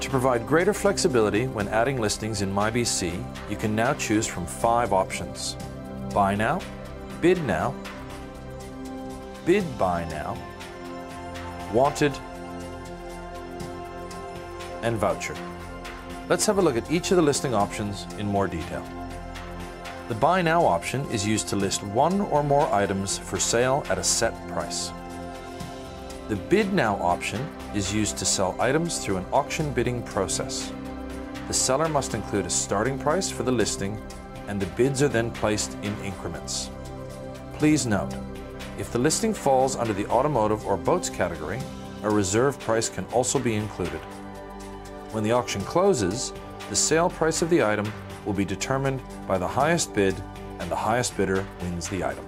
To provide greater flexibility when adding listings in mybc, you can now choose from 5 options: Buy Now, Bid Now, Bid Buy Now, Wanted, and Voucher. Let's have a look at each of the listing options in more detail. The Buy Now option is used to list one or more items for sale at a set price. The Bid Now option is used to sell items through an auction bidding process. The seller must include a starting price for the listing, and the bids are then placed in increments. Please note, if the listing falls under the automotive or boats category, a reserve price can also be included. When the auction closes, the sale price of the item will be determined by the highest bid, and the highest bidder wins the item.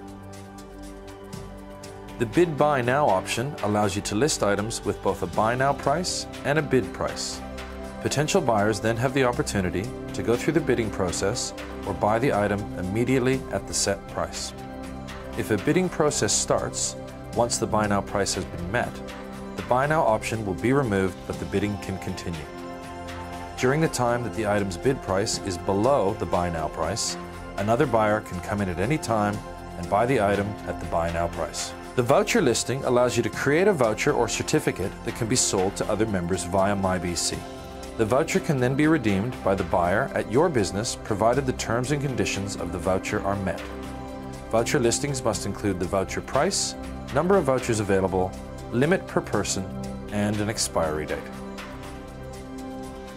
The Bid Buy Now option allows you to list items with both a buy now price and a bid price. Potential buyers then have the opportunity to go through the bidding process or buy the item immediately at the set price. If a bidding process starts once the buy now price has been met, the Buy Now option will be removed, but the bidding can continue. During the time that the item's bid price is below the Buy Now price, another buyer can come in at any time and buy the item at the Buy Now price. The voucher listing allows you to create a voucher or certificate that can be sold to other members via mybc. The voucher can then be redeemed by the buyer at your business, provided the terms and conditions of the voucher are met. Voucher listings must include the voucher price, number of vouchers available, limit per person, and an expiry date.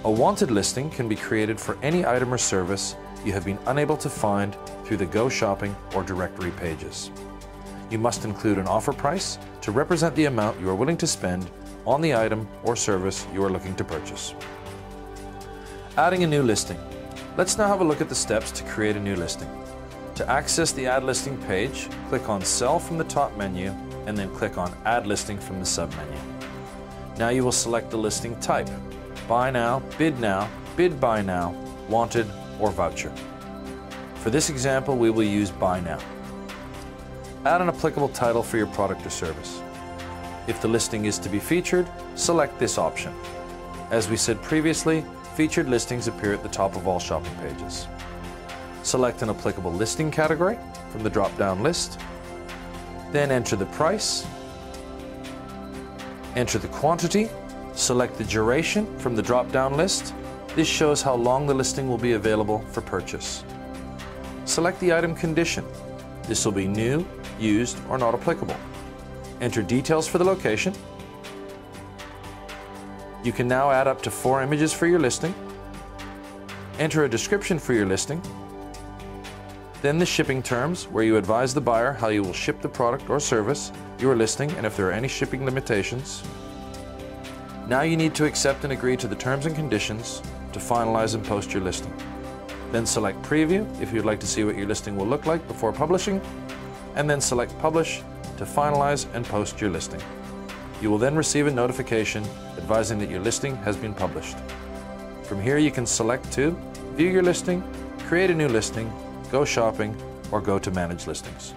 A wanted listing can be created for any item or service you have been unable to find through the Go Shopping or directory pages. You must include an offer price to represent the amount you are willing to spend on the item or service you are looking to purchase. Adding a new listing. Let's now have a look at the steps to create a new listing. To access the Add Listing page, click on Sell from the top menu and then click on Add Listing from the sub-menu. Now you will select the listing type: Buy Now, Bid Now, Bid Buy Now, Wanted, or Voucher. For this example, we will use Buy Now. Add an applicable title for your product or service. If the listing is to be featured, select this option. As we said previously, featured listings appear at the top of all shopping pages. Select an applicable listing category from the drop-down list. Then enter the price. Enter the quantity. Select the duration from the drop-down list. This shows how long the listing will be available for purchase. Select the item condition. This will be new, used, or not applicable. Enter details for the location. You can now add up to 4 images for your listing. Enter a description for your listing. Then the shipping terms, where you advise the buyer how you will ship the product or service you are listing and if there are any shipping limitations. Now you need to accept and agree to the terms and conditions to finalize and post your listing. Then select Preview if you'd like to see what your listing will look like before publishing, and then select Publish to finalize and post your listing. You will then receive a notification advising that your listing has been published. From here you can select to view your listing, create a new listing, go shopping, or go to Manage Listings.